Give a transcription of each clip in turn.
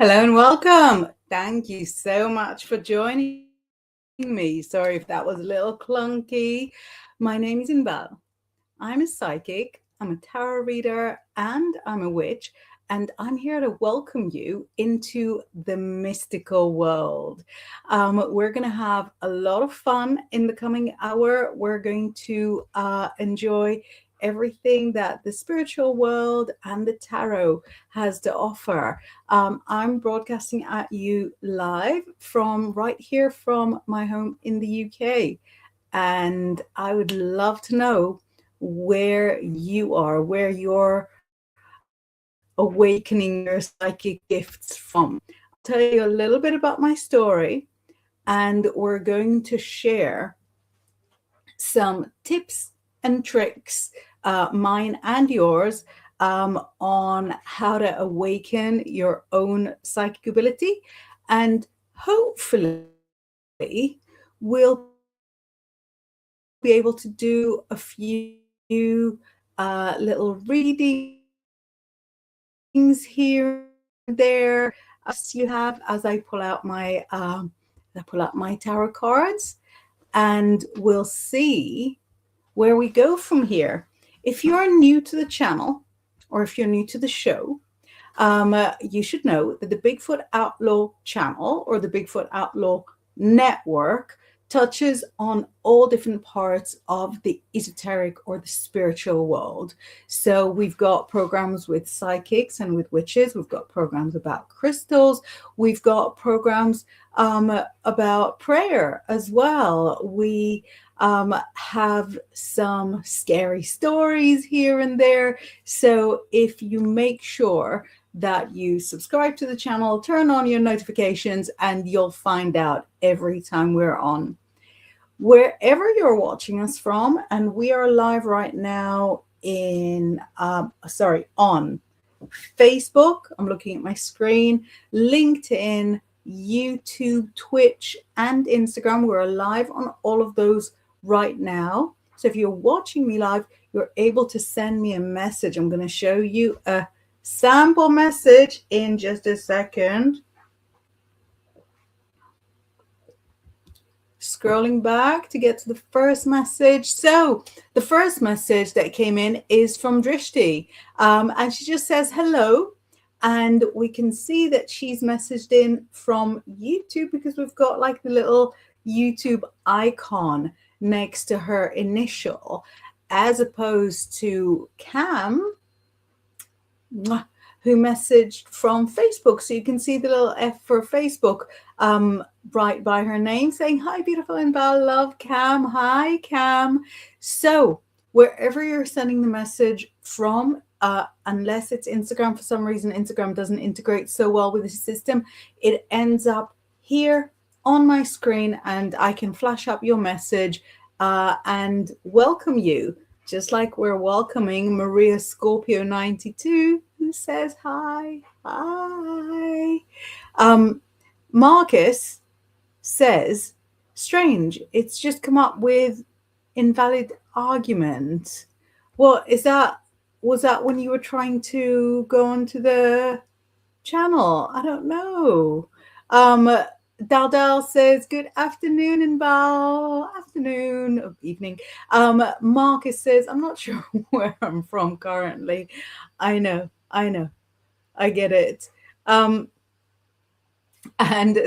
Hello and welcome. Thank you so much for joining me. Sorry if that was a little clunky. My name is Inbaal. I'm a psychic, I'm a tarot reader, and I'm a witch. And I'm here to welcome you into the mystical world. We're going to have a lot of fun in the coming hour. We're going to enjoy everything that the spiritual world and the tarot has to offer. I'm broadcasting at you live from right here from my home in the UK. And I would love to know where you are, where you're awakening your psychic gifts from. I'll tell you a little bit about my story, and we're going to share some tips and tricks, mine and yours, on how to awaken your own psychic ability. And hopefully, we'll be able to do a few little readings here and there as you have as I pull out my tarot cards, and we'll see where we go from here. If you're new to the channel or if you're new to the show, you should know that the Bigfoot Outlaw channel or the Bigfoot Outlaw network touches on all different parts of the esoteric or the spiritual world. So we've got programs with psychics and with witches. We've got programs about crystals. We've got programs about prayer as well. We have some scary stories here and there. So if you make sure that you subscribe to the channel, turn on your notifications, and you'll find out every time we're on. Wherever you're watching us from, and we are live right now on Facebook. I'm looking at my screen, LinkedIn, YouTube, Twitch, and Instagram. We're live on all of those right now. So if you're watching me live, you're able to send me a message. I'm going to show you a sample message in just a second. Scrolling back to get to the first message. So the first message that came in is from Drishti, and she just says hello, and we can see that she's messaged in from YouTube because we've got like the little YouTube icon next to her initial, as opposed to Cam, who messaged from Facebook. So you can see the little F for Facebook right by her name, saying, hi, beautiful Inbaal, love Cam. Hi, Cam. So wherever you're sending the message from, unless it's Instagram, for some reason, Instagram doesn't integrate so well with the system, it ends up here on my screen, and I can flash up your message and welcome you. Just like we're welcoming Maria Scorpio 92, who says hi, hi. Marcus says, strange, it's just come up with invalid argument. Well, was that when you were trying to go onto the channel? I don't know. Daldal says, good afternoon, Inbaal. Afternoon or evening. Marcus says, I'm not sure where I'm from currently. I know. I get it. And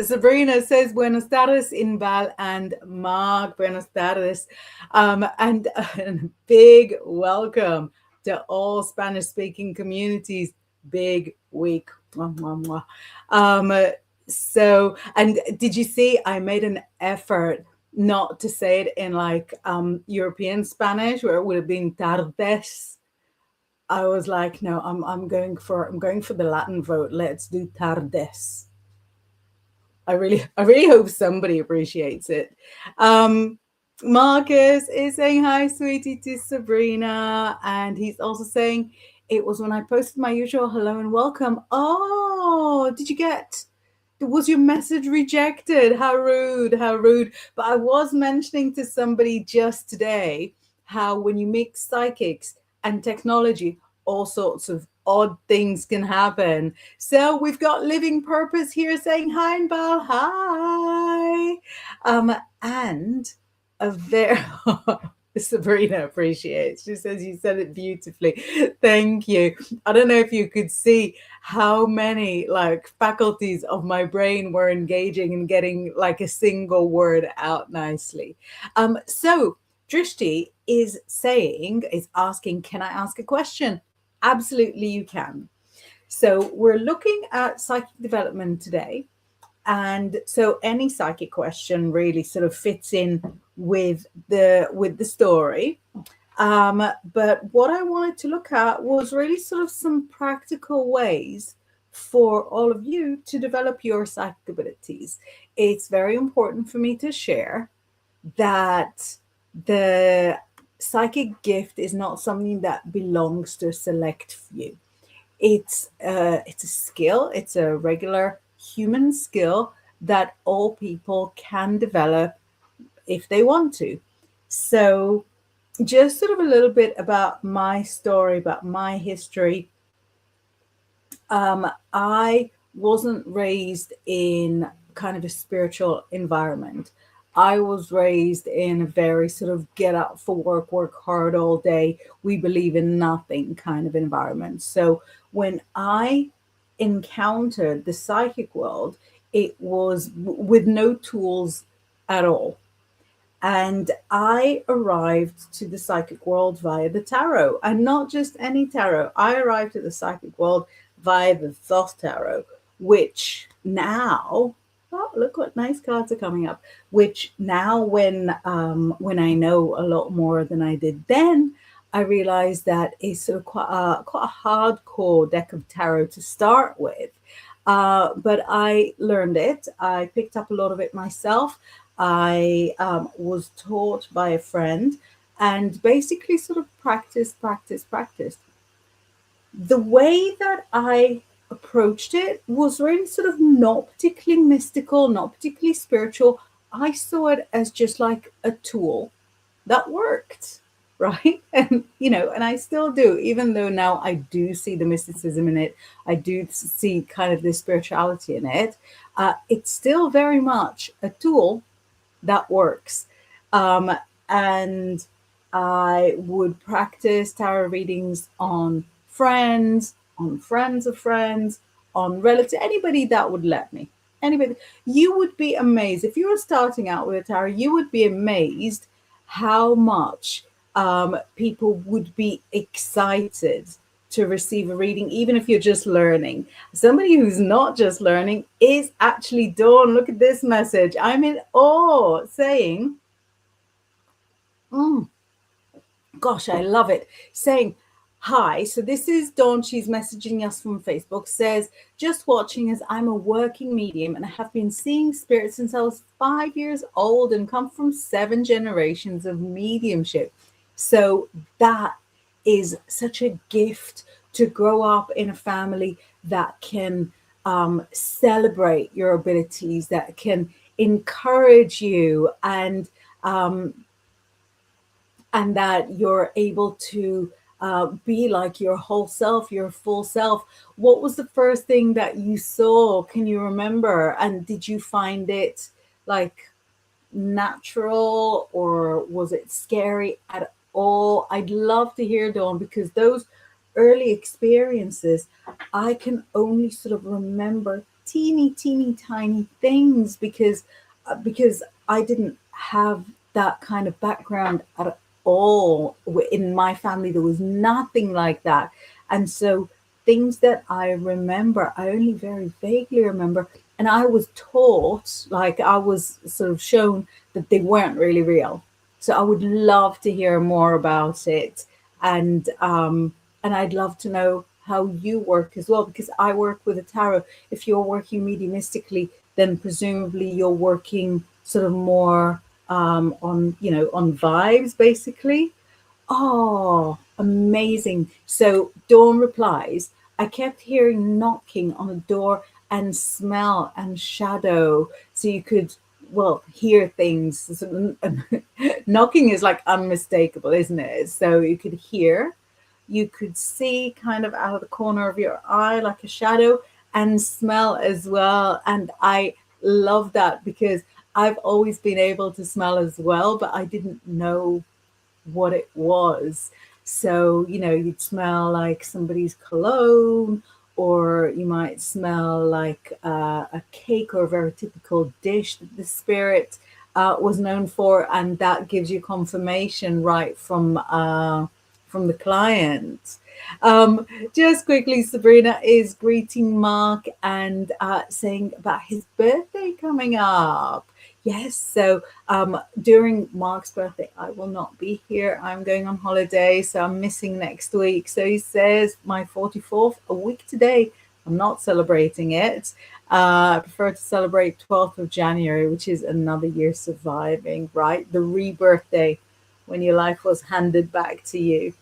Sabrina says, buenos tardes, Inbaal and Mark. Buenos tardes. And a big welcome to all Spanish-speaking communities. Big week. Mwah, mwah, mwah. So, and did you see I made an effort not to say it in like European Spanish, where it would have been tardes? I was like, no, I'm going for the Latin vote. Let's do tardes. I really hope somebody appreciates it. Marcus is saying hi, sweetie, to Sabrina, and he's also saying it was when I posted my usual hello and welcome. Oh, was your message rejected? How rude, how rude. But I was mentioning to somebody just today how when you mix psychics and technology, all sorts of odd things can happen. So we've got Living Purpose here saying hi, Inbaal, hi. And a very Sabrina appreciates. She says you said it beautifully. Thank you. I don't know if you could see how many like faculties of my brain were engaging and getting like a single word out nicely. So Drishti is asking, can I ask a question? Absolutely, you can. So we're looking at psychic development today. And so any psychic question really sort of fits in with the story. But what I wanted to look at was really sort of some practical ways for all of you to develop your psychic abilities. It's very important for me to share that the psychic gift is not something that belongs to a select few. It's a skill. It's a regular human skill that all people can develop if they want to. So, just sort of a little bit about my story, about my history. I wasn't raised in kind of a spiritual environment. I was raised in a very sort of get up for work hard all day, we believe in nothing kind of environment. So when I encountered the psychic world, it was with no tools at all. And I arrived to the psychic world via the tarot, and not just any tarot. I arrived at the psychic world via the Thoth tarot, which now, oh, look what nice cards are coming up. Which now, when I know a lot more than I did then, I realized that it's sort of quite a hardcore deck of tarot to start with. But I learned it. I picked up a lot of it myself. I was taught by a friend and basically sort of practiced. The way that I approached it was really sort of not particularly mystical, not particularly spiritual. I saw it as just like a tool that worked, right? And, and I still do, even though now I do see the mysticism in it, I do see kind of the spirituality in it. It's still very much a tool that works. And I would practice tarot readings on friends of friends, on relatives, anybody that would let me. Anybody. You would be amazed. If you were starting out with a tarot, you would be amazed how much people would be excited to receive a reading, even if you're just learning. Somebody who's not just learning is actually Dawn. Look at this message. I'm in awe, saying, gosh, I love it. Saying, hi. So this is Dawn. She's messaging us from Facebook. Says, just watching as I'm a working medium and I have been seeing spirits since I was 5 years old and come from 7 generations of mediumship. So that is such a gift to grow up in a family that can celebrate your abilities, that can encourage you, and that you're able to be like your whole self, your full self. What was the first thing that you saw? Can you remember? And did you find it like natural, or was it scary at all? I'd love to hear, Dawn, because those early experiences, I can only sort of remember teeny tiny things because I didn't have that kind of background at all. In my family there was nothing like that, and so things that I remember I only very vaguely remember, and I was taught, like I was sort of shown that they weren't really real. So I would love to hear more about it, and I'd love to know how you work as well, because I work with a tarot. If you're working mediumistically, then presumably you're working sort of more on on vibes, basically. Oh, amazing. So Dawn replies, I kept hearing knocking on a door and smell and shadow. So you could, well, hear things. Knocking is like unmistakable, isn't it? So you could hear you could see kind of out of the corner of your eye like a shadow, and smell as well. And I love that because I've always been able to smell as well, but I didn't know what it was. So, you'd smell like somebody's cologne, or you might smell like a cake or a very typical dish that the spirit was known for, and that gives you confirmation right from the client. Just quickly, Sabrina is greeting Mark and saying about his birthday coming up. Yes, so during Mark's birthday, I will not be here. I'm going on holiday, so I'm missing next week. So he says my 44th, a week today. I'm not celebrating it. I prefer to celebrate 12th of January, which is another year surviving, right? The rebirth day when your life was handed back to you.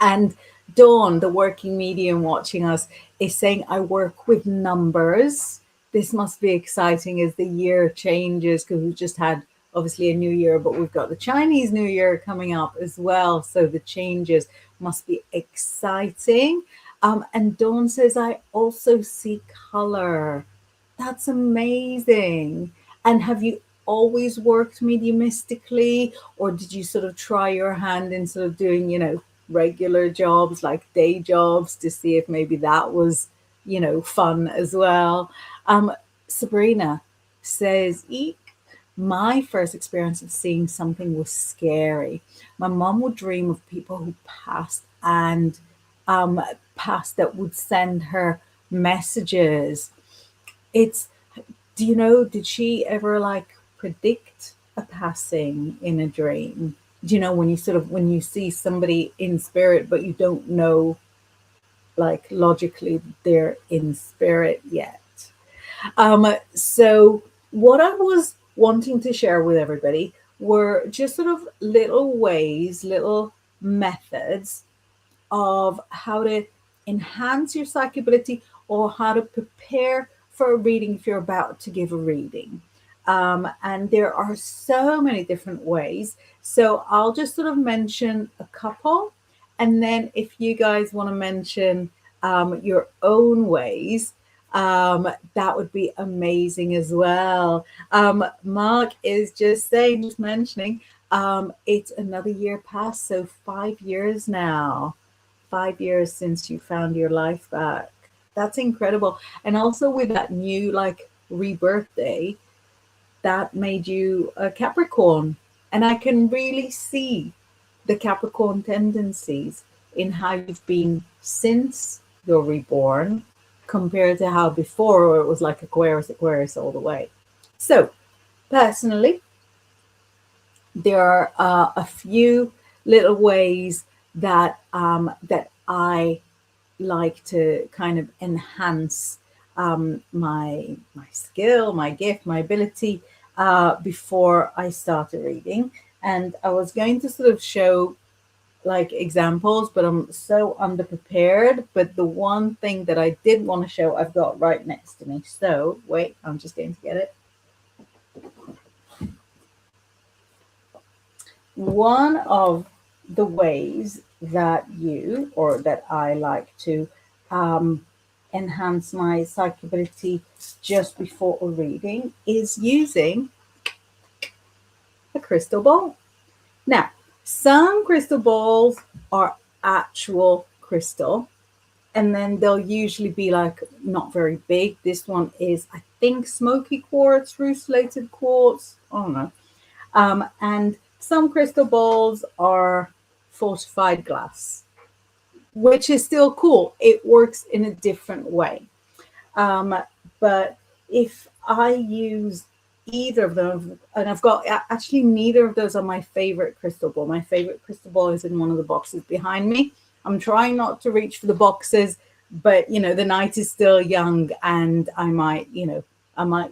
And Dawn, the working medium watching us, is saying, I work with numbers. This must be exciting as the year changes, because we've just had obviously a new year, but we've got the Chinese New Year coming up as well. So the changes must be exciting. And Dawn says, I also see color. That's amazing. And have you always worked mediumistically, or did you sort of try your hand in sort of doing, regular jobs like day jobs to see if maybe that was, fun as well? Sabrina says, Eek, my first experience of seeing something was scary. My mom would dream of people who passed and passed that would send her messages. It's, did she ever like predict a passing in a dream? Do you know when you see somebody in spirit, but you don't know like logically they're in spirit yet? So what I was wanting to share with everybody were just sort of little ways, little methods of how to enhance your psychic ability, or how to prepare for a reading if you're about to give a reading. And there are so many different ways. So I'll just sort of mention a couple. And then if you guys want to mention your own ways, that would be amazing as well. Mark is just mentioning, it's another year past. So 5 years now. 5 years since you found your life back. That's incredible. And also with that new like rebirth day, that made you a Capricorn. And I can really see the Capricorn tendencies in how you've been since you're reborn compared to how before it was like Aquarius all the way. So personally, there are a few little ways that that I like to kind of enhance my skill, my gift, my ability before I start a reading. And I was going to sort of show like examples, but I'm so underprepared. But the one thing that I did want to show, I've got right next to me. So wait, I'm just going to get it. One of the ways that I like to enhance my psychic ability just before a reading is using a crystal ball. Now, some crystal balls are actual crystal, and then they'll usually be like not very big. This one is, I think, smoky quartz, russulated quartz. I don't know. And some crystal balls are fortified glass, which is still cool. It works in a different way. But if I use either of them, and I've got actually neither of those are my favorite crystal ball. My favorite crystal ball is in one of the boxes behind me. I'm trying not to reach for the boxes, but the night is still young, and I might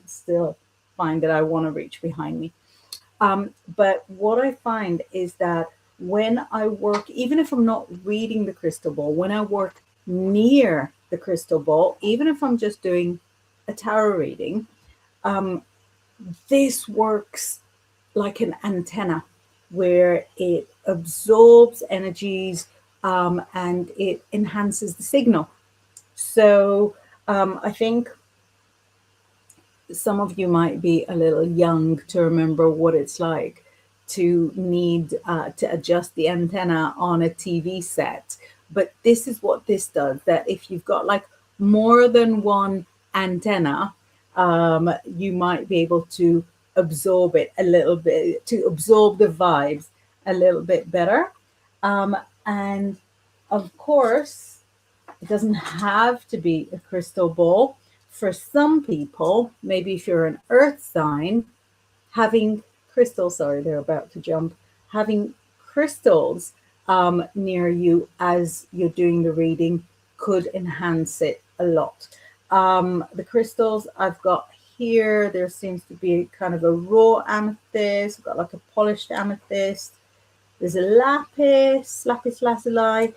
still find that I want to reach behind me. But what I find is that when I work, even if I'm not reading the crystal ball, when I work near the crystal ball, even if I'm just doing a tarot reading, this works like an antenna. where it absorbs energies and it enhances the signal. So I think some of you might be a little young to remember what it's like to need to adjust the antenna on a TV set. But this is what this does, that if you've got like more than one antenna, you might be able to absorb it a little bit, to absorb the vibes a little bit better. And of course, it doesn't have to be a crystal ball. For some people, maybe if you're an earth sign, having crystals, sorry, they're about to jump, having crystals near you as you're doing the reading could enhance it a lot. The crystals I've got here, there seems to be kind of a raw amethyst. I've got like a polished amethyst. There's a lapis lazuli.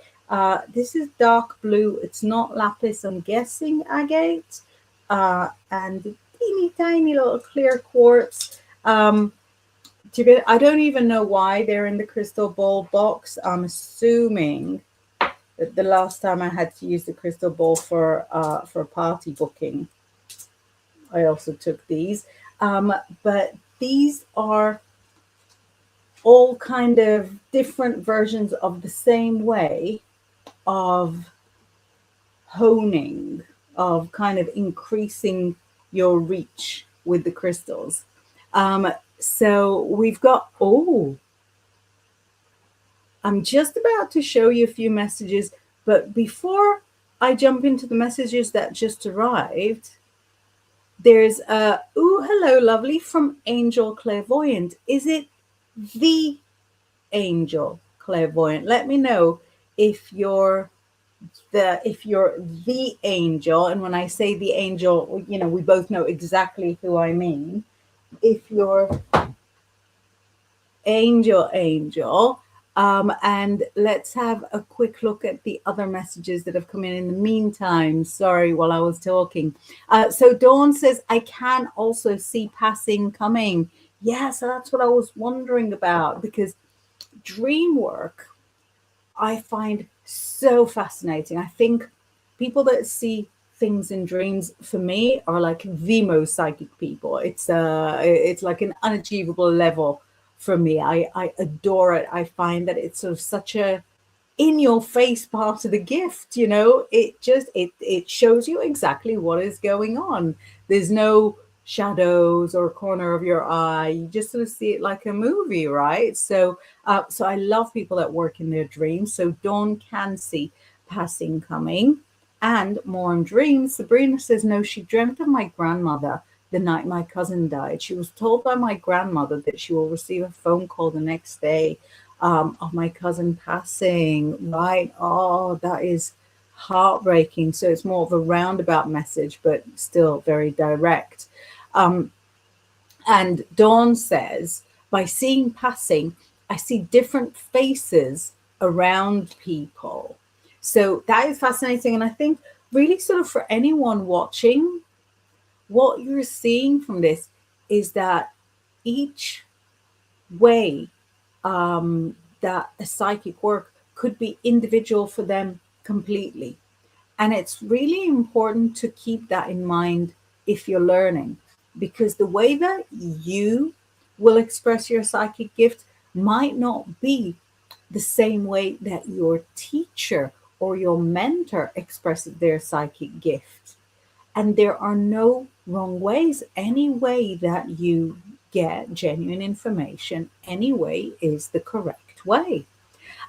This is dark blue. It's not lapis, I'm guessing agate. And teeny tiny little clear quartz. I don't even know why they're in the crystal ball box. I'm assuming that the last time I had to use the crystal ball for party booking, I also took these. But these are all kind of different versions of the same way of honing, of kind of increasing your reach with the crystals. So we've got, I'm just about to show you a few messages, but before I jump into the messages that just arrived, there's hello, lovely, from Angel Clairvoyant. Is it the Angel Clairvoyant? Let me know if you're the angel. And when I say the angel, you know, we both know exactly who I mean. If you're angel, and let's have a quick look at the other messages that have come in the meantime. Sorry, while I was talking. So Dawn says, I can also see passing coming. Yeah, so that's what I was wondering about, because dream work I find so fascinating. I think people that see things in dreams, for me, are like the most psychic people. It's like an unachievable level for me. I adore it. I find that it's sort of such a in your face part of the gift, you know. It shows you exactly what is going on. There's no shadows or corner of your eye. You just sort of see it like a movie, right? So so I love people that work in their dreams. So Dawn can see passing coming. And more on dreams, Sabrina says, no, she dreamt of my grandmother the night my cousin died. She was told by my grandmother that she will receive a phone call the next day of my cousin passing. Right? Oh, that is heartbreaking. So it's more of a roundabout message, but still very direct. And Dawn says, by seeing passing, I see different faces around people. So that is fascinating. And I think really sort of for anyone watching, what you're seeing from this is that each way that a psychic work could be individual for them completely. And it's really important to keep that in mind if you're learning, because the way that you will express your psychic gift might not be the same way that your teacher or your mentor expresses their psychic gift. And there are no wrong ways. Any way that you get genuine information, any way is the correct way.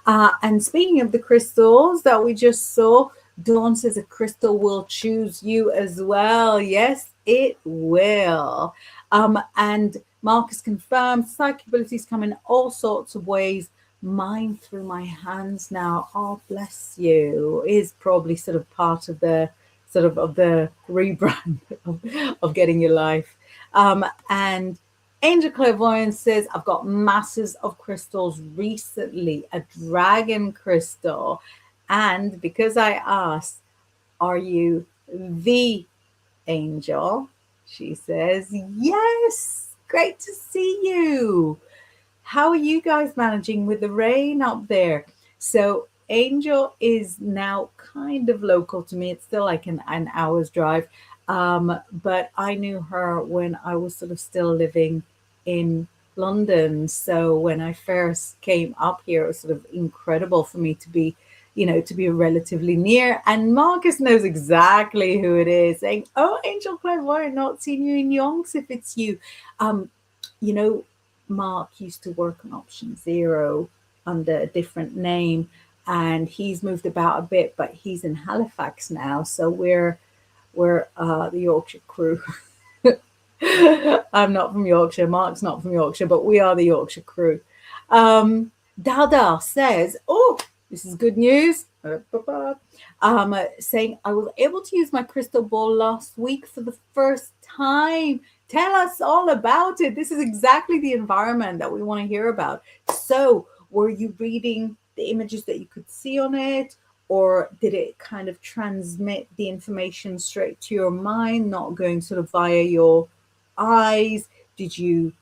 And speaking of the crystals that we just saw, Dawn says a crystal will choose you as well. Yes, it will. And Marcus confirmed psychic abilities come in all sorts of ways. Mine through my hands now. Oh, bless you. Is probably sort of part of the the rebrand of getting your life. And Angel Clairvoyance says, I've got masses of crystals recently, a dragon crystal. And because I asked, are you the angel? She says, yes, great to see you. How are you guys managing with the rain up there? So Angel is now kind of local to me. It's still like an hour's drive. But I knew her when I was sort of still living in London. So when I first came up here, it was sort of incredible for me to be, to be relatively near. And Marcus knows exactly who it is, saying, "Oh, Angel Clairvoyant, not seen you in yonks if it's you." Um, you know, Mark used to work on Option Zero under a different name, and he's moved about a bit, but he's in Halifax now. So we're the Yorkshire crew. I'm not from Yorkshire. Mark's not from Yorkshire, but we are the Yorkshire crew. Dada says, "Oh, this is good news." Saying, "I was able to use my crystal ball last week for the first time. Tell us all about it." This is exactly the environment that we want to hear about. So, were you reading the images that you could see on it? Or did it kind of transmit the information straight to your mind, not going sort of via your eyes? Did you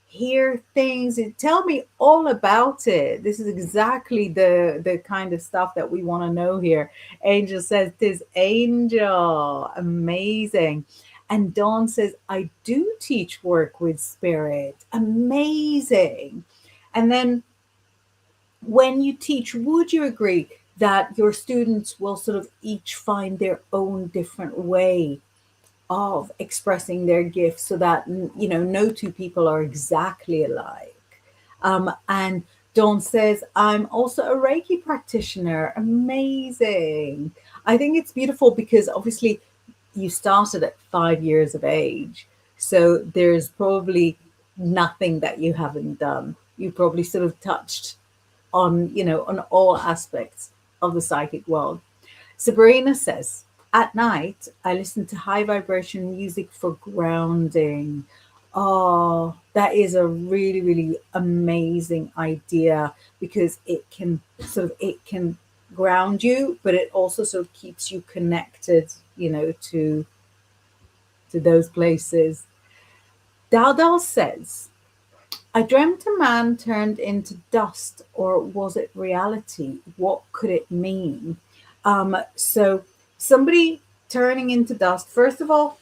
hear things? Tell me all about it. This is exactly the kind of stuff that we want to know here. Angel says, "This Angel, amazing." And Dawn says, "I do teach work with spirit." Amazing. And then when you teach, would you agree that your students will sort of each find their own different way of expressing their gifts, so that no two people are exactly alike? And Dawn says, "I'm also a Reiki practitioner." Amazing. I think it's beautiful because obviously you started at 5 years of age, so there's probably nothing that you haven't done. You probably sort of touched on all aspects of the psychic world. Sabrina says, "At night, I listen to high vibration music for grounding." Oh, that is a really, really amazing idea, because it can ground you, but it also sort of keeps you connected, to those places. Daldal says, "I dreamt a man turned into dust, or was it reality? What could it mean?" So somebody turning into dust, first of all,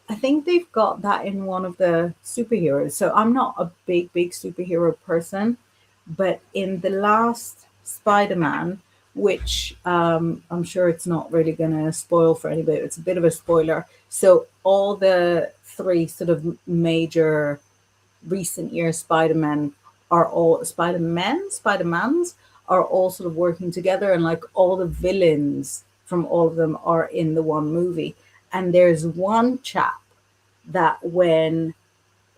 I think they've got that in one of the superheroes. So I'm not a big, big superhero person, but in the last Spider-Man, which I'm sure it's not really going to spoil for anybody, it's a bit of a spoiler. So all the three sort of major recent year Spider-Man are all Spider-Mans are all sort of working together, and like all the villains from all of them are in the one movie. And there's one chap that when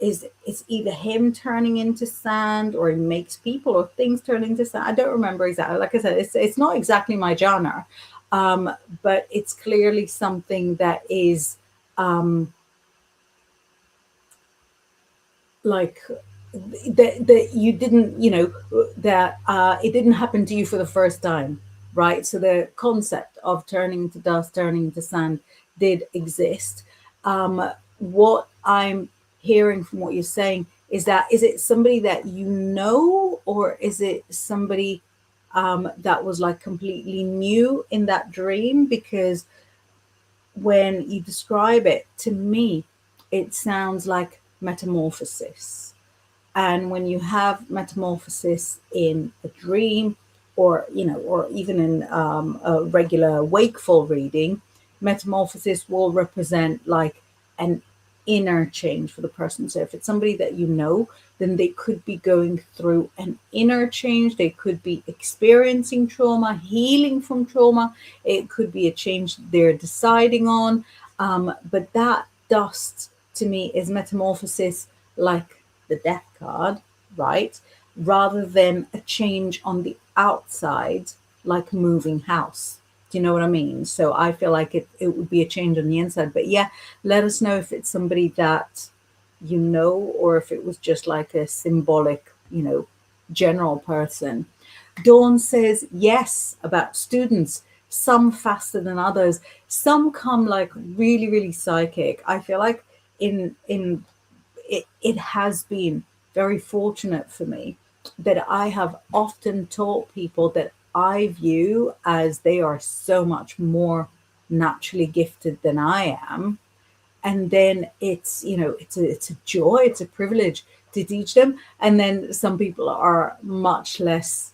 is it's either him turning into sand, or he makes people or things turn into sand. I don't remember exactly. Like I said, it's not exactly my genre, but it's clearly something that is um, like that you didn't that it didn't happen to you for the first time, right? So the concept of turning into dust, turning into sand did exist. What I'm hearing from what you're saying is that, is it somebody that you know, or is it somebody that was like completely new in that dream? Because when you describe it to me, it sounds like metamorphosis. And when you have metamorphosis in a dream, or even in a regular wakeful reading, metamorphosis will represent like an inner change for the person. So if it's somebody that you know, then they could be going through an inner change. They could be experiencing trauma, healing from trauma. It could be a change they're deciding on. But that dust to me is metamorphosis, like the death card, right? Rather than a change on the outside, like moving house. Do you know what I mean? So I feel like it would be a change on the inside. But yeah, let us know if it's somebody that you know, or if it was just like a symbolic, general person. Dawn says yes about students, some faster than others. Some come like really, really psychic. I feel like in it has been very fortunate for me that I have often taught people that I view as they are so much more naturally gifted than I am. And then it's, it's a joy, it's a privilege to teach them. And then some people are much less,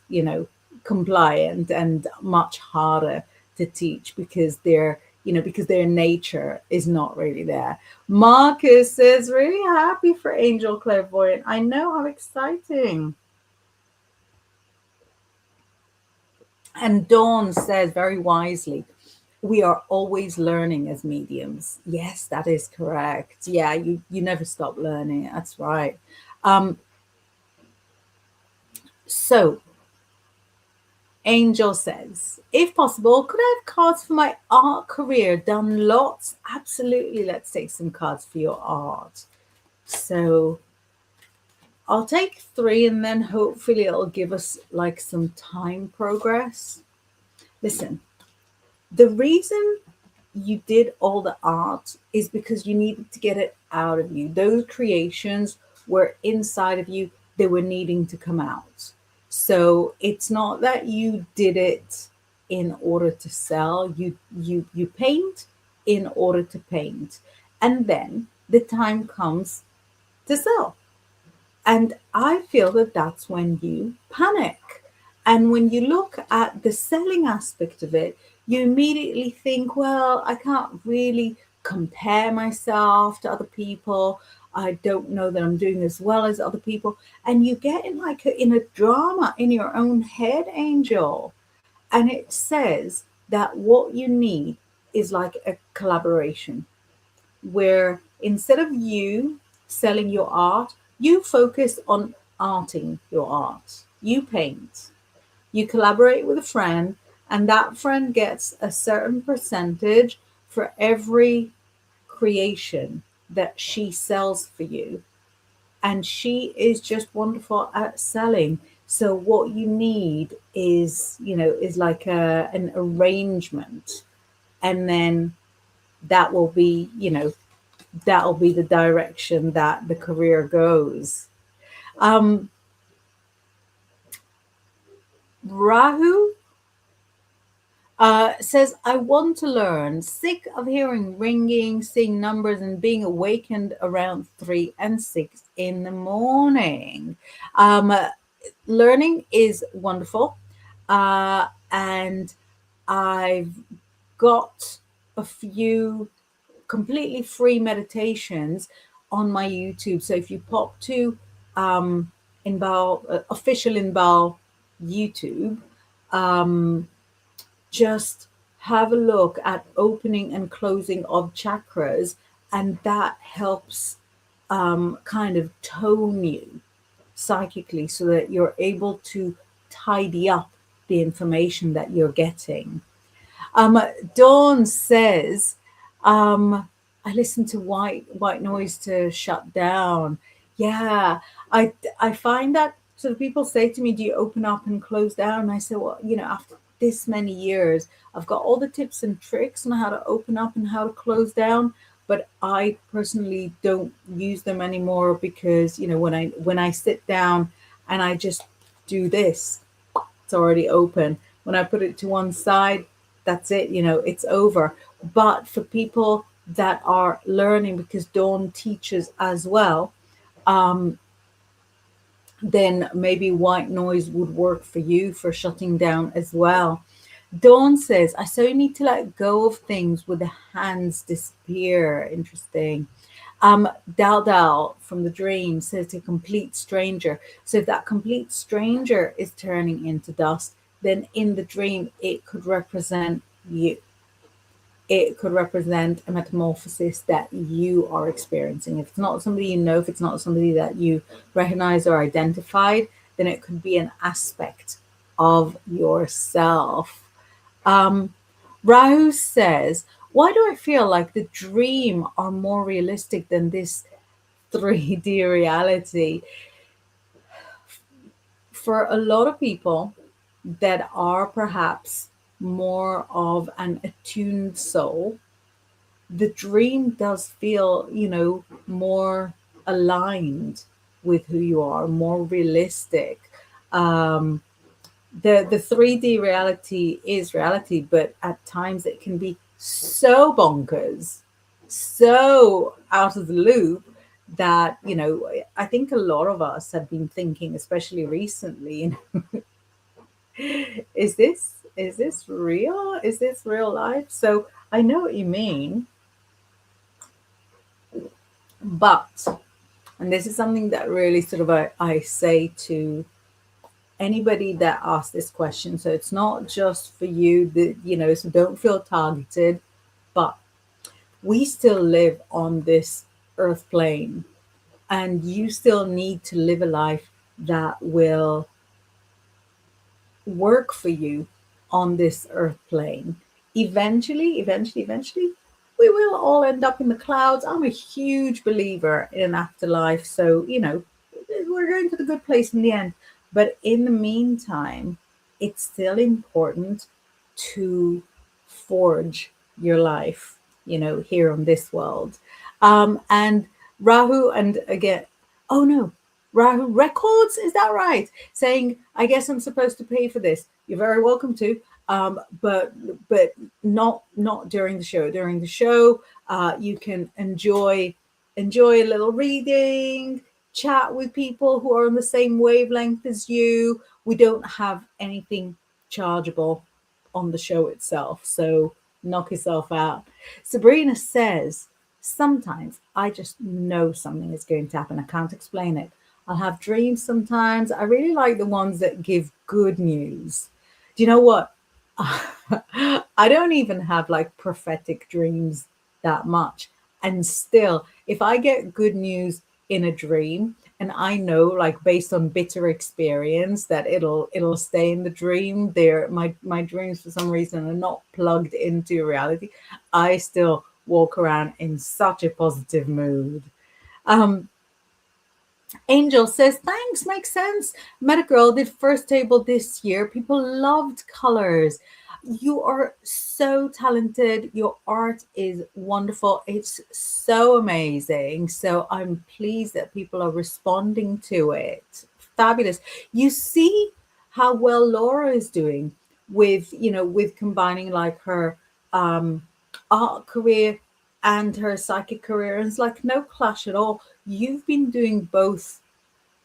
compliant and much harder to teach because because their nature is not really there. Marcus says, really happy for Angel Clairvoyant. I know, how exciting. And Dawn says very wisely, we are always learning as mediums. Yes, that is correct. Yeah, you never stop learning. That's right. Um, so Angel says, if possible, could I have cards for my art career? Done lots. Absolutely. Let's take some cards for your art. So I'll take 3 and then hopefully it'll give us like some time progress. Listen, the reason you did all the art is because you needed to get it out of you. Those creations were inside of you, they were needing to come out. So it's not that you did it in order to sell. You paint in order to paint. And then the time comes to sell. And I feel that that's when you panic. And when you look at the selling aspect of it, you immediately think, well, I can't really compare myself to other people. I don't know that I'm doing as well as other people. And you get in like in a drama in your own head, Angel. And it says that what you need is like a collaboration where instead of you selling your art, you focus on arting your art. You paint, you collaborate with a friend, and that friend gets a certain percentage for every creation that she sells for you. And she is just wonderful at selling. So what you need is like an arrangement, and then that will be, that'll be the direction that the career goes. Um, Rahu says, I want to learn. Sick of hearing ringing, seeing numbers, and being awakened around 3 and 6 in the morning. Learning is wonderful. And I've got a few completely free meditations on my YouTube. So if you pop to Inbaal, official Inbaal YouTube, um, just have a look at opening and closing of chakras, and that helps kind of tone you psychically so that you're able to tidy up the information that you're getting. Dawn says, I listen to white noise to shut down. Yeah, I find that sort of people say to me, do you open up and close down? And I say, well, after this many years, I've got all the tips and tricks on how to open up and how to close down, but I personally don't use them anymore because, when I sit down and I just do this, it's already open. When I put it to one side, that's it, it's over. But for people that are learning, because Dawn teaches as well, then maybe white noise would work for you for shutting down as well. Dawn says, I so need to let go of things with the hands disappear. Interesting. Dal Dal from the dream says a complete stranger. So if that complete stranger is turning into dust, then in the dream, it could represent you. It could represent a metamorphosis that you are experiencing. If it's not somebody you know, if it's not somebody that you recognize or identified, then it could be an aspect of yourself. Rahu says, why do I feel like the dream are more realistic than this 3D reality? For a lot of people that are perhaps more of an attuned soul, the dream does feel, more aligned with who you are, more realistic. Um, the 3D reality is reality, but at times it can be so bonkers, so out of the loop that, I think a lot of us have been thinking, especially recently, is this real? Is this real life? So I know what you mean, but, and this is something that really sort of I say to anybody that asks this question. So it's not just for you, that so don't feel targeted, but we still live on this earth plane, and you still need to live a life that will work for you on this earth plane. Eventually, we will all end up in the clouds. I'm a huge believer in an afterlife. So, we're going to the good place in the end. But in the meantime, it's still important to forge your life, here on this world. And Rahu, and again, oh no, Rahu Records, is that right? Saying, I guess I'm supposed to pay for this. You're very welcome to, but not during the show. During the show, you can enjoy a little reading, chat with people who are on the same wavelength as you. We don't have anything chargeable on the show itself, so knock yourself out. Sabrina says, sometimes I just know something is going to happen. I can't explain it. I'll have dreams sometimes. I really like the ones that give good news. Do you know what? I don't even have like prophetic dreams that much. And still, if I get good news in a dream, and I know, like, based on bitter experience, that it'll stay in the dream, there my dreams for some reason are not plugged into reality, I still walk around in such a positive mood. um Angel says, thanks, makes sense. Met a girl, did first table this year. People loved colors. You are so talented. Your art is wonderful. It's so amazing. So I'm pleased that people are responding to it. Fabulous. You see how well Laura is doing with combining like her art career and her psychic career. And it's like no clash at all. You've been doing both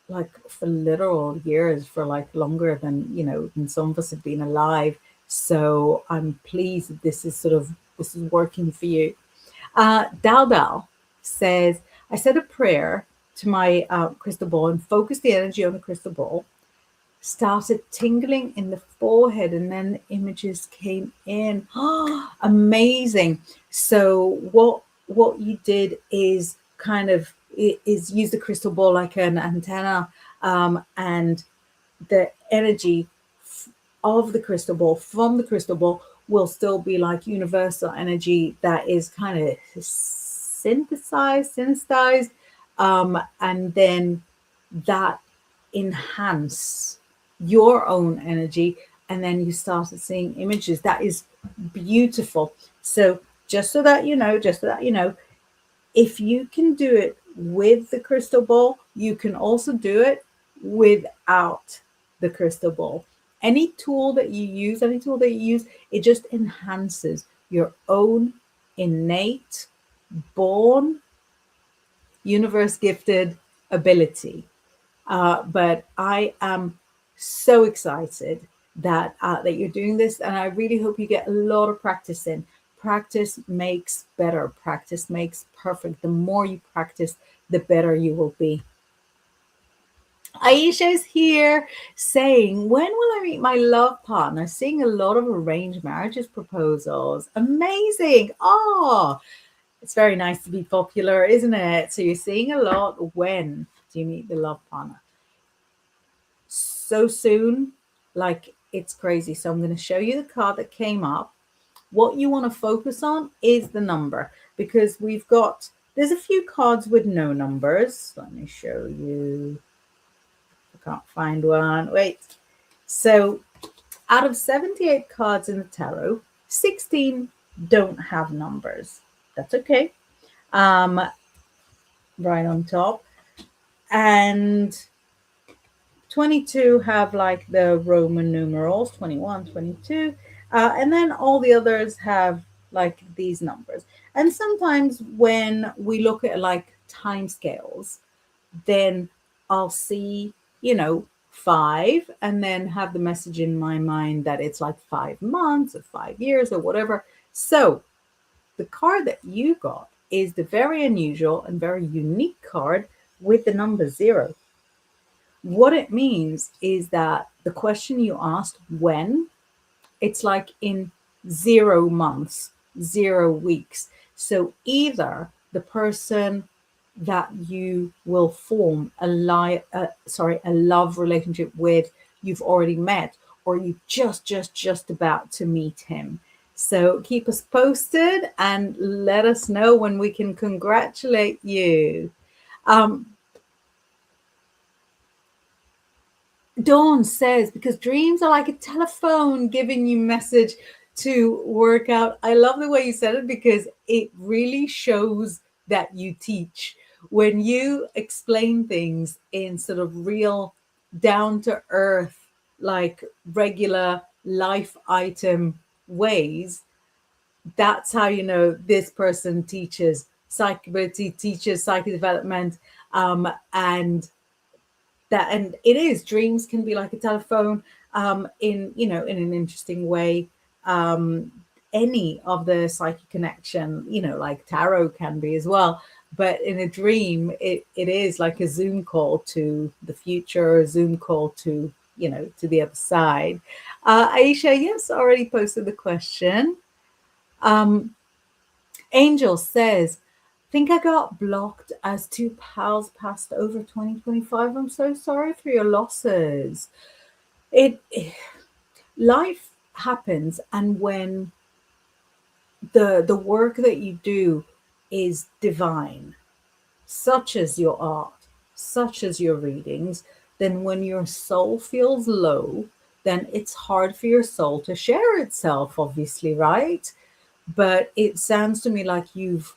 like for literal years, for like longer than some of us have been alive. So I'm pleased that this is working for you. Dal says, I said a prayer to my crystal ball and focused the energy on the crystal ball, started tingling in the forehead, and then images came in. Amazing. So what you did is kind of is use the crystal ball like an antenna, and the energy of the crystal ball from the crystal ball will still be like universal energy that is kind of synthesized, and then that enhance your own energy, and then you started seeing images. That is beautiful. So just so that you know, if you can do it with the crystal ball, you can also do it without the crystal ball. Any tool that you use, it just enhances your own innate, born, universe gifted ability. But I am so excited that you're doing this, and I really hope you get a lot of practice in. Practice makes better. Practice makes perfect. The more you practice, the better you will be. Aisha is here saying, when will I meet my love partner? Seeing a lot of arranged marriages proposals. Amazing. Oh, it's very nice to be popular, isn't it? So you're seeing a lot. When do you meet the love partner? So soon, like it's crazy. So I'm going to show you the card that came up. What you want to focus on is the number, because there's a few cards with no numbers. Let me show you. I can't find one. Wait. So out of 78 cards in the tarot, 16 don't have numbers. That's okay. Right on top. And 22 have like the Roman numerals, 21, 22. And then all the others have like these numbers. And sometimes when we look at like time scales, then I'll see, 5 and then have the message in my mind that it's like 5 months or 5 years or whatever. So the card that you got is the very unusual and very unique card with the number 0. What it means is that the question you asked, when, it's like in 0 months, 0 weeks. So either the person that you will form a love relationship with, you've already met, or you just about to meet him. So keep us posted and let us know when we can congratulate you. Dawn says, because dreams are like a telephone giving you message to work out. I love the way you said it because it really shows that you teach. When you explain things in sort of real, down to earth, like regular life item ways, that's how you know this person teaches psychability, teaches psychic development, and it is, dreams can be like a telephone, in an interesting way. Any of the psychic connection, like tarot can be as well, but in a dream it is like a Zoom call to the future, a Zoom call to to the other side. Aisha, yes, already posted the question. Angel says, think I got blocked as 2 pals passed over 2025. I'm so sorry for your losses. It life happens, and when the work that you do is divine, such as your art, such as your readings, then when your soul feels low, then it's hard for your soul to share itself, obviously, right? But it sounds to me like you've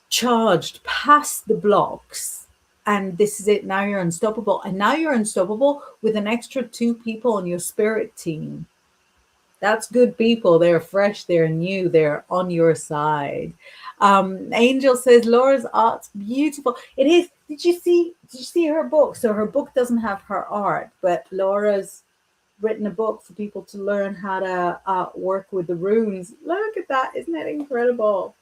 charged past the blocks, and this is it. Now you're unstoppable, and now you're unstoppable with an extra 2 people on your spirit team. That's good people. They're fresh, they're new, they're on your side. Angel says Laura's art's beautiful. It is. Did you see her book? So her book doesn't have her art, but Laura's written a book for people to learn how to work with the runes. Look at that. Isn't it incredible?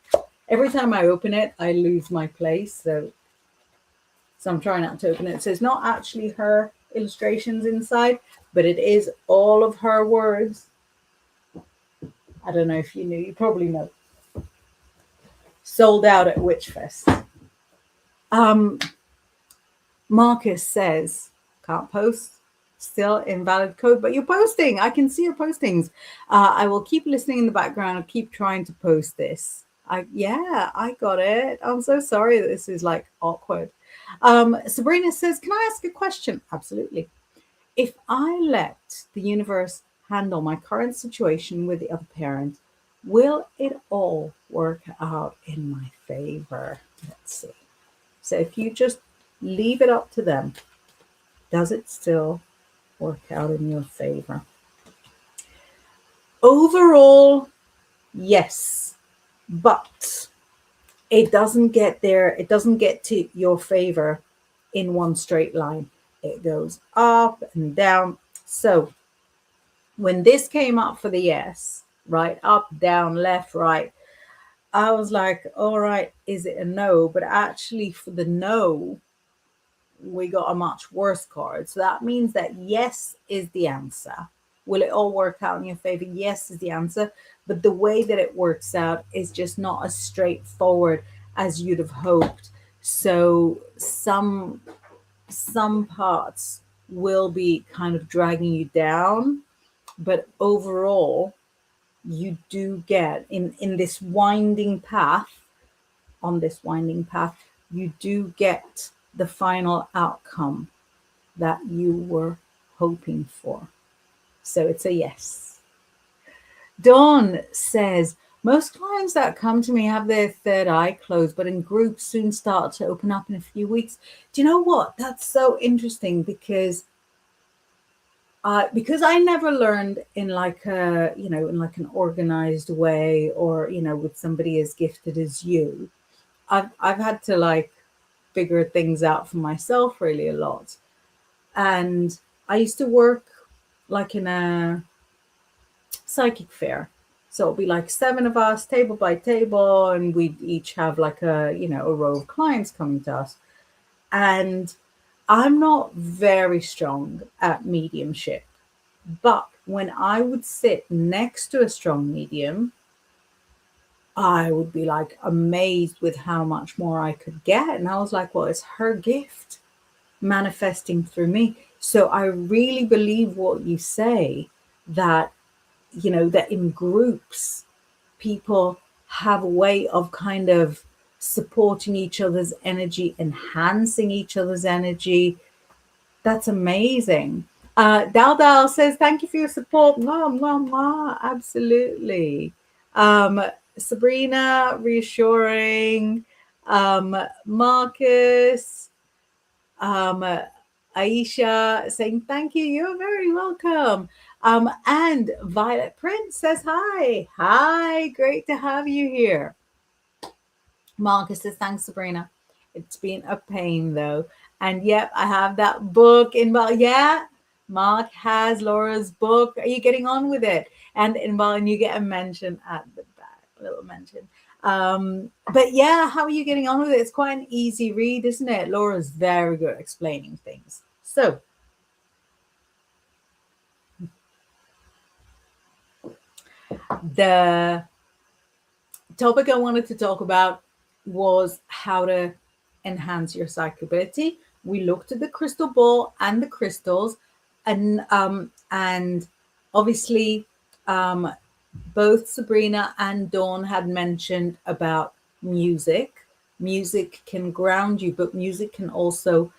Every time I open it, I lose my place. So I'm trying not to open it. So it's not actually her illustrations inside, but it is all of her words. I don't know if you knew. You probably know. Sold out at Witchfest. Marcus says, can't post. Still invalid code, but you're posting. I can see your postings. I will keep listening in the background. I'll keep trying to post this. I got it. I'm so sorry that this is like awkward. Sabrina says, can I ask a question? Absolutely. If I let the universe handle my current situation with the other parent, will it all work out in my favor? Let's see. So if you just leave it up to them, does it still work out in your favor? Overall, yes, but it doesn't get there. It doesn't get to your favor in one straight line. It goes up and down. So when this came up for the yes, right, up, down, left, right, I was like, all right, is it a no? But actually for the no, we got a much worse card. So that means that yes is the answer. Will it all work out in your favor? Yes is the answer. But the way that it works out is just not as straightforward as you'd have hoped. So some parts will be kind of dragging you down, but overall you do get in this winding path, on this winding path, you do get the final outcome that you were hoping for. So it's a yes. Dawn says, Most clients that come to me have their third eye closed, but in groups soon start to open up in a few weeks. Do you know what? That's so interesting because I never learned in like a, in like an organized way, or, with somebody as gifted as you. I've had to like figure things out for myself really a lot. And I used to work like in a psychic fair. So it'll be like seven of us, table by table, and we'd each have like a row of clients coming to us. And I'm not very strong at mediumship, but when I would sit next to a strong medium, I would be like amazed with how much more I could get. And I was like, well, it's her gift manifesting through me. So I really believe what you say, that that in groups people have a way of kind of supporting each other's energy, enhancing each other's energy. That's amazing. Dal Dal says, thank you for your support. Mwah, mwah, mwah. Absolutely. Um, Sabrina, reassuring. Marcus, um, Aisha saying, thank you. You're very welcome. And Violet Prince says, hi. Hi. Great to have you here. Marcus says, thanks, Sabrina. It's been a pain though. And yep, I have that book involved. Yeah, Mark has Laura's book. Are you getting on with it? And involved, and you get a mention at the back, a little mention. But yeah, how are you getting on with it? It's quite an easy read, isn't it? Laura's very good at explaining things. So the topic I wanted to talk about was how to enhance your psychic ability. We looked at the crystal ball and the crystals, and obviously both Sabrina and Dawn had mentioned about music. Music can ground you, but music can also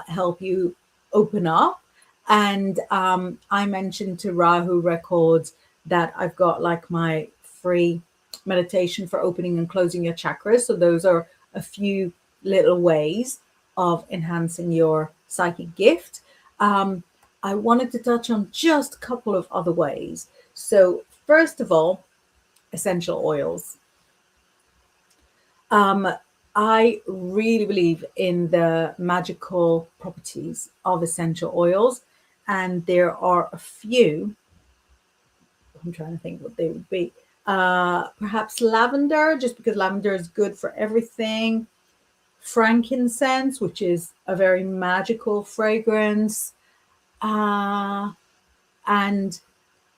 help you open up. And I mentioned to Rahu Records that I've got like my free meditation for opening and closing your chakras. So those are a few little ways of enhancing your psychic gift. I wanted to touch on just a couple of other ways. So first of all, essential oils. I really believe in the magical properties of essential oils, and there are a few. I'm trying to think what they would be. Perhaps lavender, just because lavender is good for everything. Frankincense, which is a very magical fragrance. And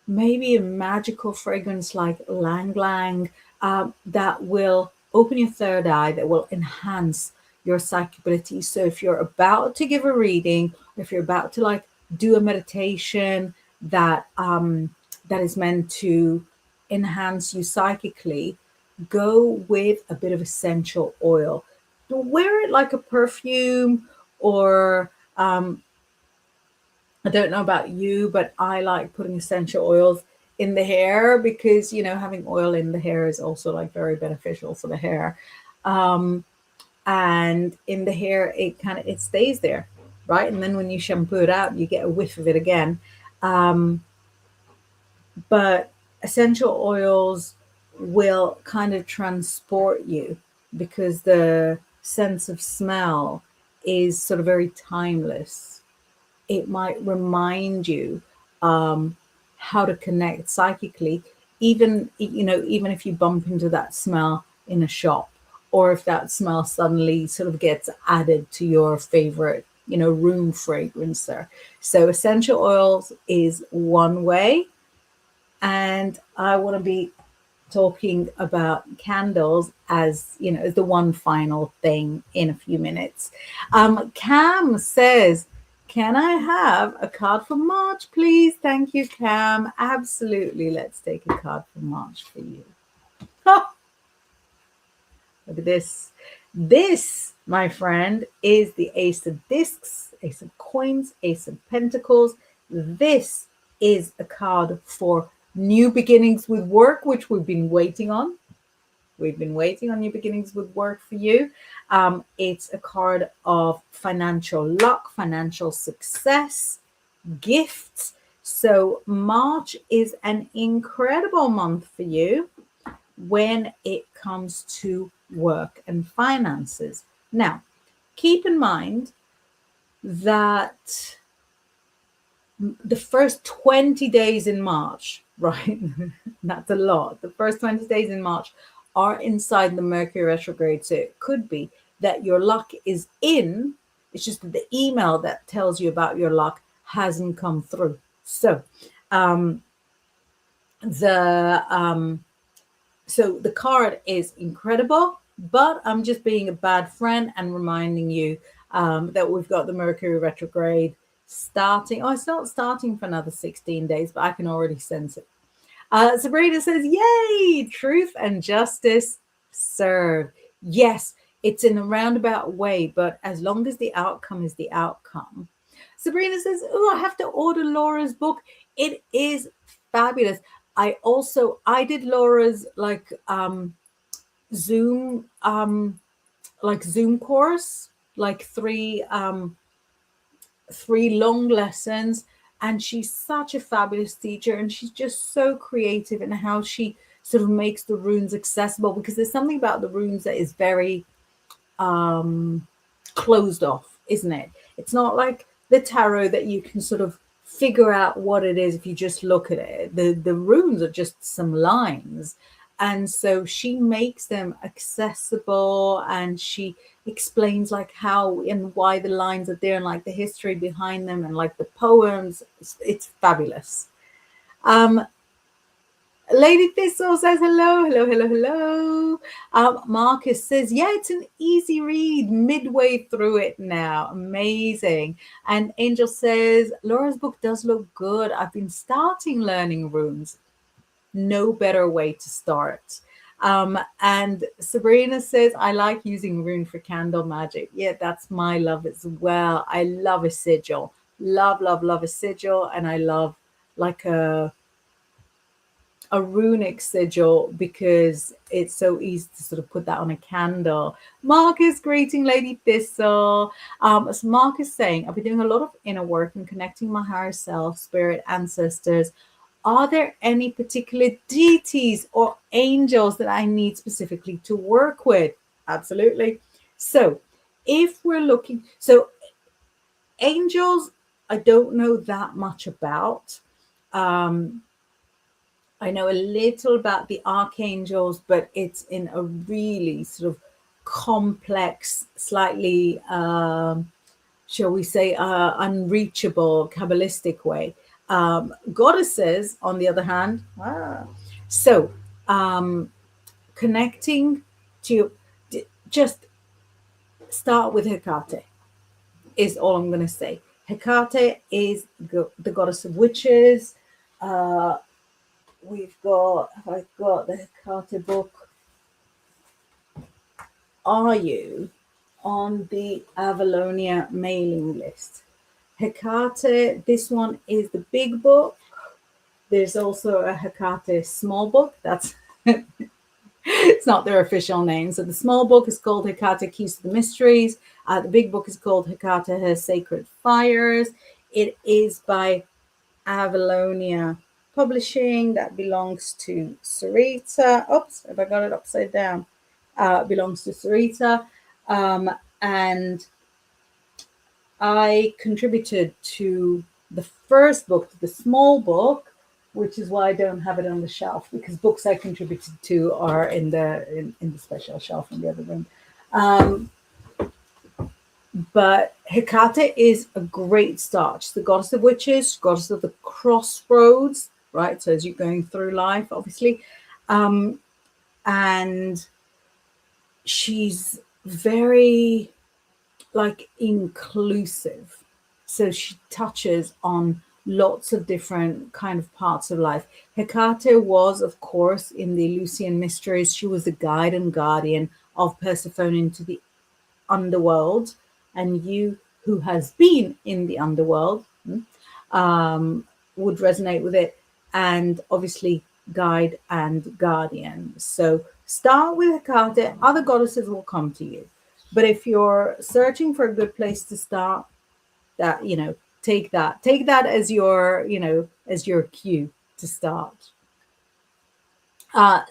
maybe a magical fragrance like Lang Lang, that will open your third eye, that will enhance your psychic ability. So if you're about to give a reading, or if you're about to like do a meditation that that is meant to enhance you psychically, go with a bit of essential oil. Wear it like a perfume, or I don't know about you, but I like putting essential oils in the hair because, having oil in the hair is also like very beneficial for the hair. And in the hair, it stays there, right? And then when you shampoo it out, you get a whiff of it again. But essential oils will kind of transport you because the sense of smell is sort of very timeless. It might remind you how to connect psychically, even if you bump into that smell in a shop, or if that smell suddenly sort of gets added to your favorite room fragrancer. So essential oils is one way. And I want to be talking about candles as the one final thing in a few minutes. Cam says, can I have a card for March, please? Thank you, Cam. Absolutely. Let's take a card for March for you. Oh, look at this. This, my friend, is the Ace of Discs, Ace of Coins, Ace of Pentacles. This is a card for New beginnings with work, which we've been waiting on. We've been waiting on new beginnings with work for you. It's a card of financial luck, financial success, gifts. So March is an incredible month for you when it comes to work and finances. Now, keep in mind that the first 20 days in March, right? That's a lot. The first 20 days in March are inside the Mercury retrograde. So it could be that your luck is in. It's just that the email that tells you about your luck hasn't come through. So um, the so the card is incredible, but I'm just being a bad friend and reminding you that we've got the Mercury retrograde starting. Oh, it's not starting for another 16 days, but I can already sense it. Sabrina says, yay, truth and justice serve. Yes, it's in a roundabout way, but as long as the outcome is the outcome. Sabrina says, oh, I have to order Laura's book. It is fabulous. I did Laura's Zoom Zoom course, like three long lessons, and she's such a fabulous teacher, and she's just so creative in how she sort of makes the runes accessible, because there's something about the runes that is very closed off, isn't it? It's not like the tarot that you can sort of figure out what it is if you just look at it. The runes are just some lines, and so she makes them accessible, and she explains like how and why the lines are there, and like the history behind them, and like the poems. It's fabulous. Lady Thistle says hello, hello, hello, hello. Marcus says, yeah, it's an easy read, midway through it now. Amazing. And Angel says, Laura's book does look good. I've been starting learning runes. No better way to start. And Sabrina says, I like using rune for candle magic. Yeah, that's my love as well. I love a sigil. Love, love, love a sigil. And I love like a runic sigil, because it's so easy to sort of put that on a candle. Marcus, greeting Lady Thistle. As Mark is saying, I've been doing a lot of inner work and connecting my higher self, spirit, ancestors. Are there any particular deities or angels that I need specifically to work with? Absolutely. So if we're looking, so angels, I don't know that much about. I know a little about the archangels, but it's in a really sort of complex, slightly, shall we say, unreachable, Kabbalistic way. Goddesses, on the other hand, so connecting to, just start with Hecate, is all I'm going to say. Hecate is the goddess of witches. I've got the Hecate book. Are you on the Avalonia mailing list? Hecate, this one is the big book. There's also a Hecate small book. That's it's not their official name. So the small book is called Hecate Keys to the Mysteries. The big book is called Hecate Her Sacred Fires. It is by Avalonia Publishing. That belongs to Sarita. Oops, have I got it upside down? Belongs to Sarita. And I contributed to the first book, the small book, which is why I don't have it on the shelf, because books I contributed to are in the special shelf in the other room. But Hecate is a great start. She's the goddess of witches, goddess of the crossroads, right? So as you're going through life, obviously. And she's very inclusive. So she touches on lots of different kind of parts of life. Hecate was, of course, in the Eleusinian mysteries, she was the guide and guardian of Persephone into the underworld. And you who has been in the underworld would resonate with it. and obviously guide and guardian. So start with Hecate, other goddesses will come to you. But if you're searching for a good place to start, that, take that as your, as your cue to start.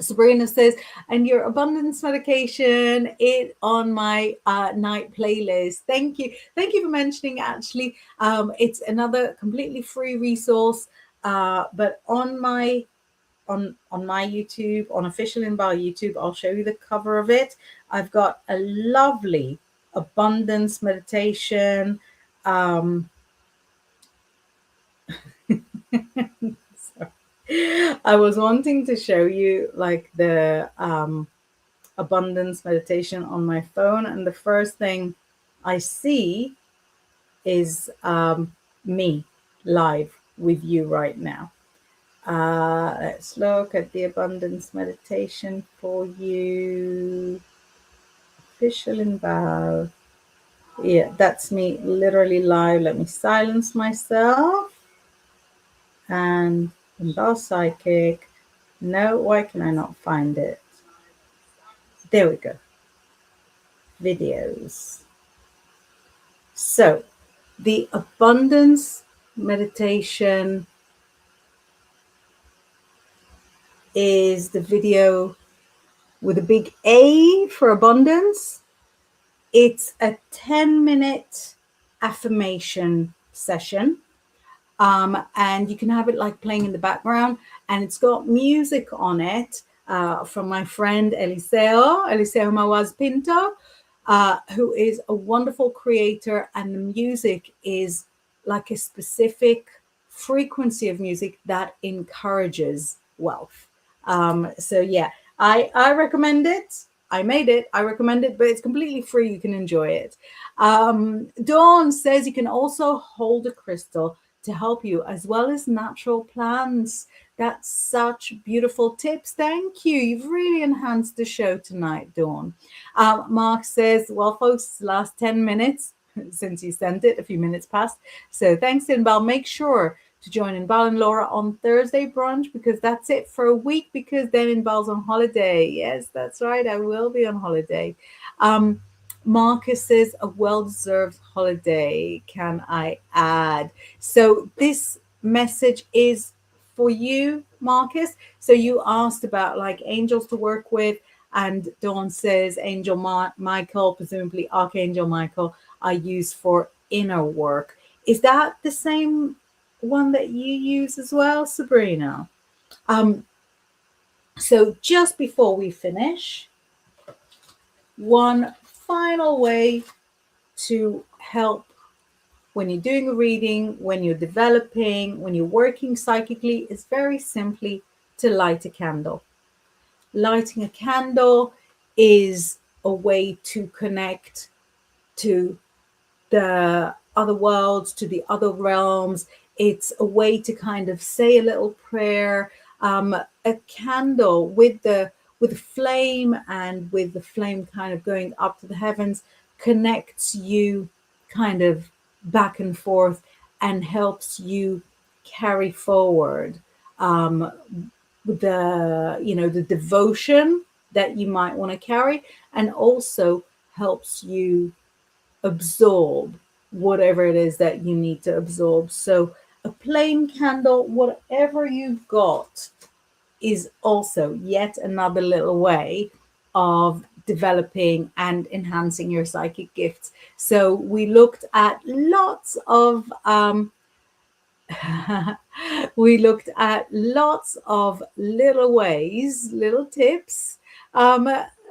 Sabrina says, and your abundance medication, it on my night playlist. Thank you for mentioning. Actually, it's another completely free resource, but on my YouTube, on official Inbaal YouTube, I'll show you the cover of it. I've got a lovely abundance meditation. I was wanting to show you like the abundance meditation on my phone, and the first thing I see is me live with you right now. Let's look at the abundance meditation for you. Official Inbaal. Yeah, that's me literally live. Let me silence myself. And Inbaal Psychic. No, why can I not find it? There we go. Videos. So the abundance meditation is the video with a big A for abundance. It's a 10-minute affirmation session. And you can have it like playing in the background, and it's got music on it from my friend Eliseo Mawaz Pinto, who is a wonderful creator, and the music is like a specific frequency of music that encourages wealth. So yeah, I recommend it. I made it. I recommend it, but it's completely free. You can enjoy it. Dawn says you can also hold a crystal to help you, as well as natural plants. That's such beautiful tips. Thank you. You've really enhanced the show tonight, Dawn. Mark says, well, folks, the last 10 minutes since you sent it, a few minutes past. So thanks, Inbal. Make sure to join Inbal and Laura on Thursday brunch, because that's it for a week, because then Inbal's on holiday. Yes, that's right. I will be on holiday. Marcus says, a well-deserved holiday, can I add? So this message is for you, Marcus. So you asked about like angels to work with, and Dawn says Angel Michael, presumably Archangel Michael, I use for inner work. Is that the same one that you use as well, Sabrina? So just before we finish, one final way to help when you're doing a reading, when you're developing, when you're working psychically, is very simply to light a candle. Lighting a candle is a way to connect to the other worlds, to the other realms. It's a way to kind of say a little prayer. A candle with the flame, and with the flame kind of going up to the heavens, connects you kind of back and forth and helps you carry forward the devotion that you might want to carry, and also helps you absorb whatever it is that you need to absorb. So a plain candle, whatever you've got, is also yet another little way of developing and enhancing your psychic gifts. So we looked at lots of little ways, little tips.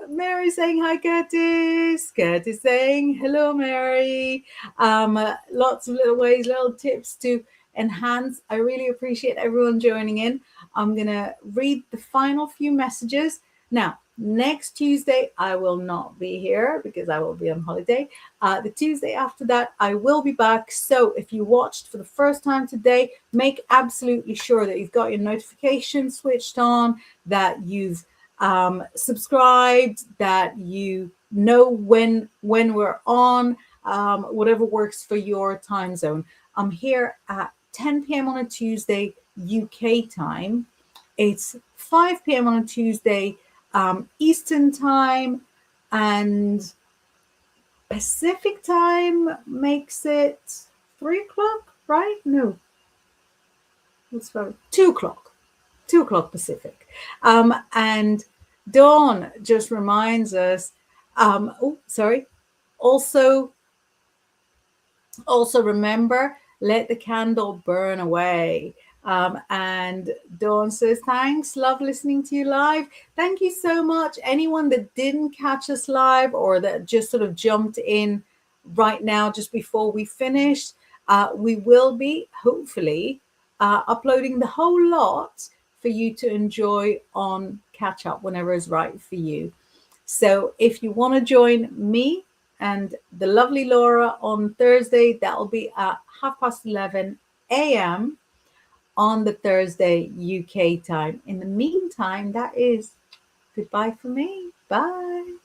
Mary saying hi, Curtis. Curtis saying hello, Mary. Lots of little ways, little tips to enhance. I really appreciate everyone joining in. I'm going to read the final few messages. Now, next Tuesday, I will not be here because I will be on holiday. The Tuesday after that, I will be back. So if you watched for the first time today, make absolutely sure that you've got your notifications switched on, that you've subscribed, that you know when we're on, whatever works for your time zone. I'm here at 10 p.m. on a Tuesday UK time. It's 5 p.m. on a Tuesday, Eastern time, and Pacific time makes it 3 o'clock, right? No, it's 2 o'clock. 2 o'clock Pacific. And Dawn just reminds us, also remember, let the candle burn away. And Dawn says, thanks, love listening to you live. Thank you so much. Anyone that didn't catch us live or that just sort of jumped in right now, just before we finished, we will be hopefully uploading the whole lot for you to enjoy on catch up whenever is right for you. So if you want to join me and the lovely Laura on Thursday, that'll be at 11:30 a.m. on the Thursday UK time. In the meantime, that is goodbye for me. Bye.